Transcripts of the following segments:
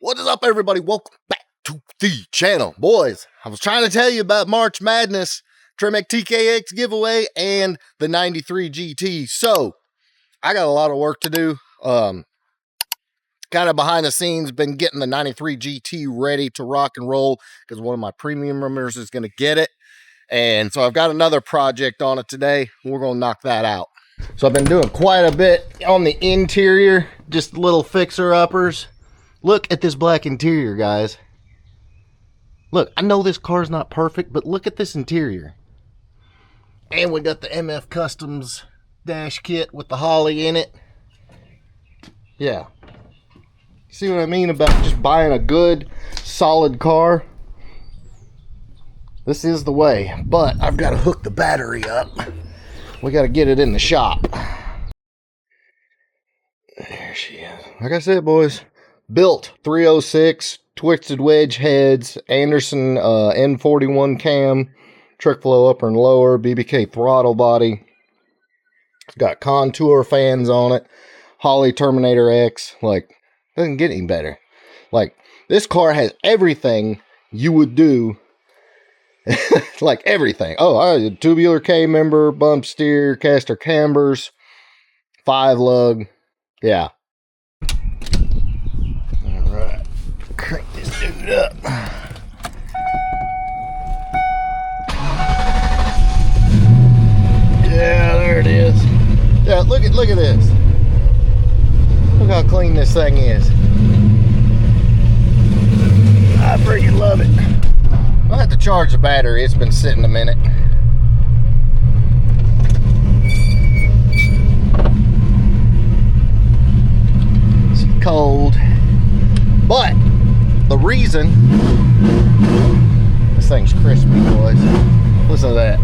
What is up, everybody? Welcome back to the channel. Boys, I was trying to tell you about March Madness, Tremec TKX giveaway, and the 93 GT. So, I got a lot of work to do. Kind of behind the scenes, been getting the 93 GT ready to rock and roll because one of my premium members is going to get it. And so I've got another project on it today. We're going to knock that out. So I've been doing quite a bit on the interior, just little fixer-uppers. Look at this black interior, guys. Look, I know this car's not perfect, but look at this interior. And we got the MF Customs dash kit with the Holly in it. Yeah. See what I mean about just buying a good, solid car? This is the way, but I've got to hook the battery up. We got to get it in the shop. There she is. Like I said, boys, built 306 twisted wedge heads, Anderson N41 cam, trick flow upper and lower, BBK throttle body. It's got contour fans on it, Holly Terminator X. Like, doesn't get any better. Like, this car has everything you would do. Like everything. Oh, I had a tubular K member, bump steer, caster cambers, 5-lug. Yeah. Alright. Crank this dude up. Yeah, there it is. Yeah, look at this. Look how clean this thing is. I freaking love it. I'll have to charge the battery. It's been sitting a minute. It's cold. But the reason this thing's crispy, boys. Listen to that.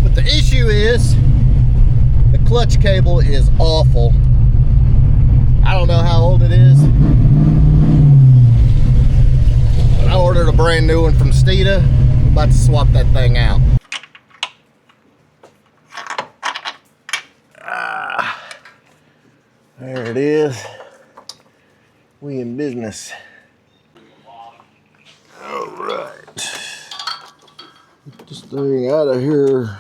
But the issue is the clutch cable is awful. I don't know how old it is. But I ordered a brand new one from Steeda. I'm about to swap that thing out. There it is. We in business. All right. Get this thing out of here.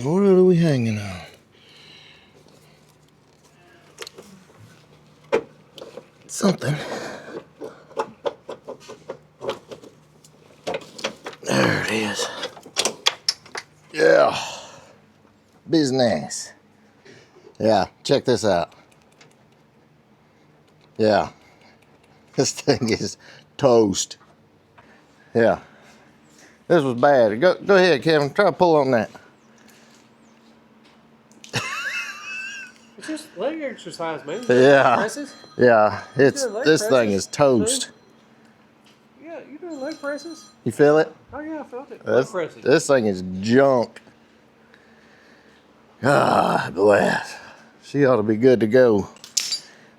What are we hanging on? Something. There it is. Yeah. Business. Yeah, check this out. Yeah. This thing is toast. Yeah. This was bad. Go ahead, Kevin. Try to pull on that. It's just leg exercise, man. Yeah. Presses. Yeah. This thing is toast. Yeah, you doing leg presses? You feel it? Oh yeah, I felt it. Leg presses. This thing is junk. Ah, bless. She ought to be good to go.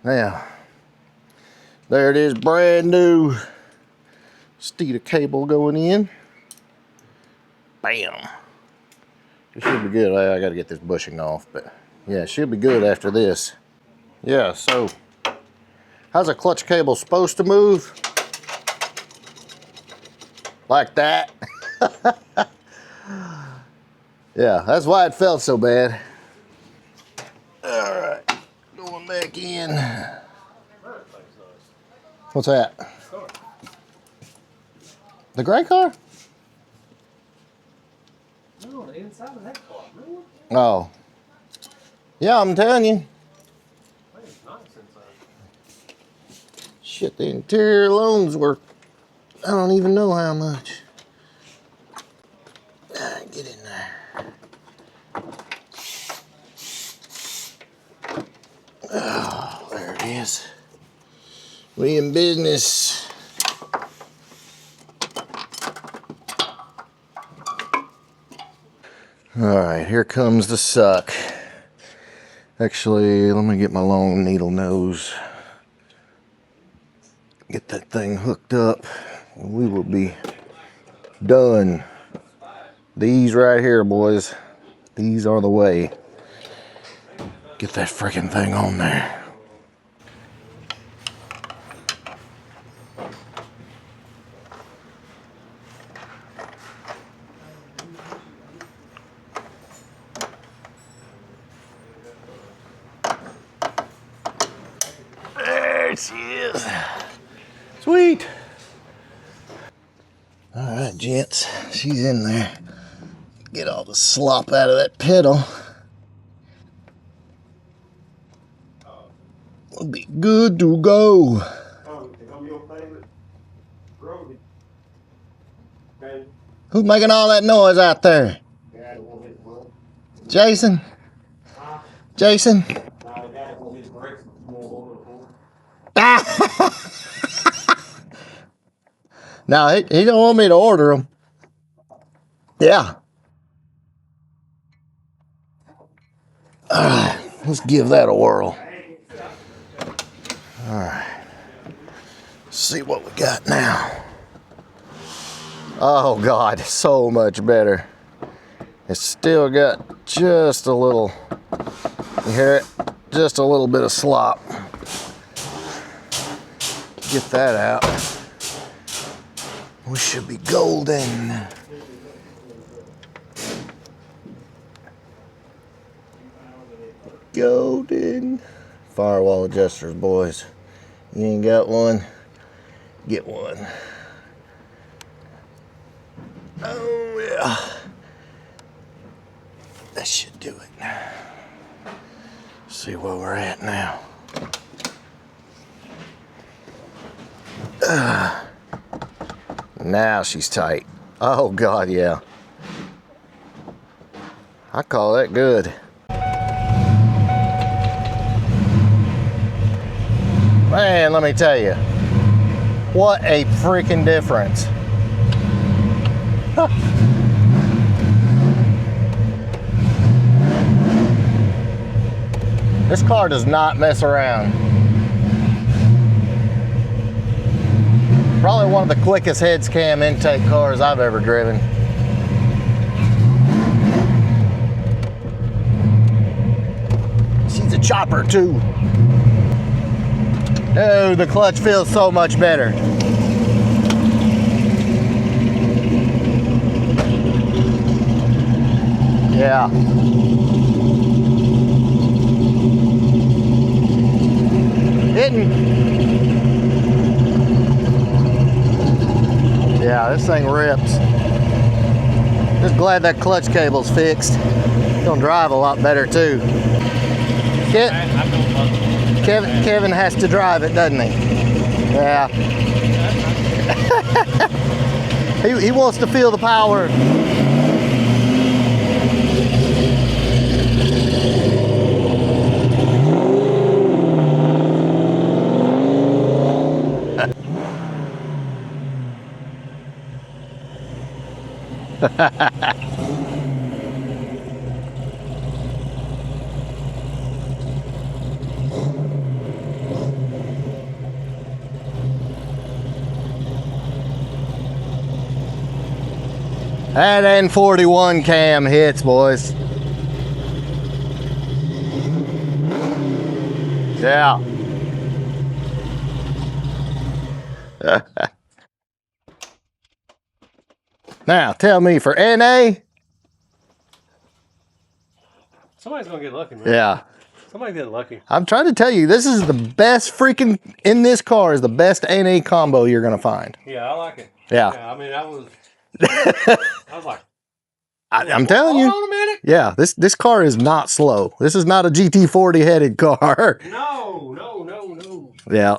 Now, there it is, brand new. Steeda cable going in. Bam. It should be good. I gotta get this bushing off, but yeah, it should be good after this. Yeah, so how's a clutch cable supposed to move? Like that. Yeah, that's why it felt so bad. All right, going back in. What's that? The gray car? No, the inside of that car. Really? Oh. Yeah, I'm telling you. That is nice inside. Shit, the interior alone's worth, I don't even know how much. Get in there. Oh, there it is. We in business. All right, here comes the suck. Actually, let me get my long needle nose. Get that thing hooked up. We will be done. These right here, boys. These are the way. Get that freaking thing on there. There she is. Sweet. All right, gents. She's in there. Get all the slop out of that pedal. We'll be good to go. Who's making all that noise out there? Jason? Jason? No, he don't want me to order them. Yeah. Let's give that a whirl. All right. See what we got now. Oh God, so much better. It's still got just a little, you hear it? Just a little bit of slop. Get that out. We should be golden. Golden. Firewall adjusters, boys. You ain't got one? Get one. Oh yeah. That should do it. See where we're at now. Now she's tight. Oh God, yeah. I call that good. Man, let me tell you, what a freaking difference. This car does not mess around. Probably one of the quickest heads cam intake cars I've ever driven. She's a chopper too. Oh, the clutch feels so much better. Yeah. Yeah, this thing rips. Just glad that clutch cable's fixed. It's gonna drive a lot better too. Kevin has to drive it, doesn't he? Yeah. He wants to feel the power. That N41 cam hits, boys. Yeah. Now, tell me, for NA? Somebody's gonna get lucky, man. Yeah. Somebody get lucky. I'm trying to tell you, this is the best freaking, in this car is the best NA combo you're gonna find. Yeah, I like it. Yeah. I mean, I was like, I'm telling you. hold on a minute. Yeah, this car is not slow. This is not a GT40 headed car. No. Yeah.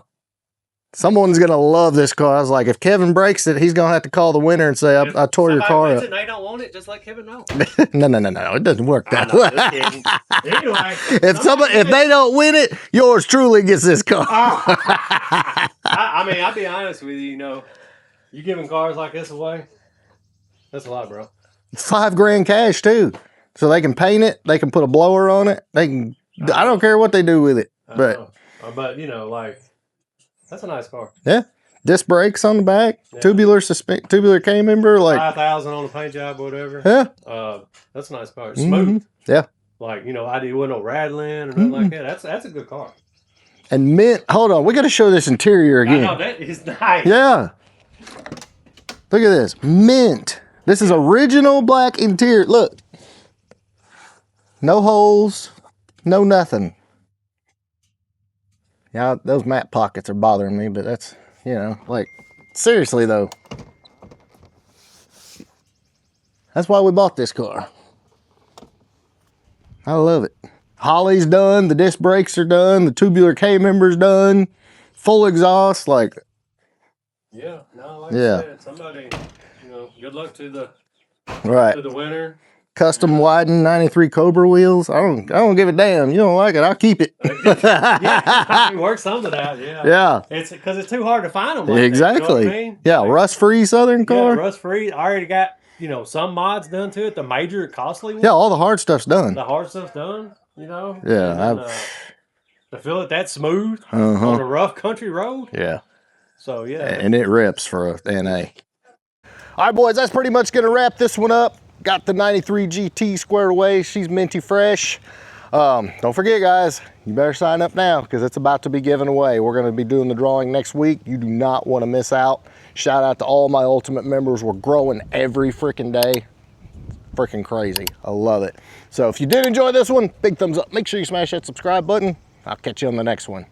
Someone's gonna love this car. I was like, if Kevin breaks it, he's gonna have to call the winner and say, I tore your car up. And they don't want it, just let Kevin know. No. It doesn't work that way. Anyway, if they don't win it, yours truly gets this car. I mean, I'll be honest with you. You know, you giving cars like this away, that's a lot, bro. It's $5 grand cash too. So they can paint it. They can put a blower on it. They can. I don't care what they do with it. But you know, like that's a nice car. Yeah. Disc brakes on the back. Yeah. Tubular K-member. Like 5,000 on the paint job, whatever. Yeah. That's a nice car. It's smooth. Yeah. Like, you know, it wasn't no rattling or nothing like that. That's a good car. And mint. Hold on. We got to show this interior again. I know, that is nice. Yeah. Look at this. Mint. This is original black interior. Look. No holes. No nothing. Yeah, those matte pockets are bothering me, but that's, you know, like, seriously though. That's why we bought this car. I love it. Holly's done, the disc brakes are done, the tubular K-member's done, full exhaust, like. Yeah, no, like I said, somebody, you know, good luck to the winner. Custom widened 93 Cobra wheels. I don't give a damn. You don't like it, I'll keep it. Yeah, work something out. Yeah. Yeah. It's because it's too hard to find them. Like exactly. That, you know what I mean? Yeah, like, rust-free Southern car. Yeah, rust-free. I already got, you know, some mods done to it. The major costly ones. Yeah, all the hard stuff's done. The hard stuff's done. You know. Yeah. To feel it that smooth on a rough country road. Yeah. So yeah. And it rips for a NA. All right, boys, that's pretty much gonna wrap this one up. Got the 93 GT squared away. She's minty fresh. Don't forget, guys, you better sign up now because it's about to be given away. We're going to be doing the drawing next week. You do not want to miss out. Shout out to all my Ultimate members. We're growing every freaking day. Freaking crazy. I love it. So if you did enjoy this one, big thumbs up. Make sure you smash that subscribe button. I'll catch you on the next one.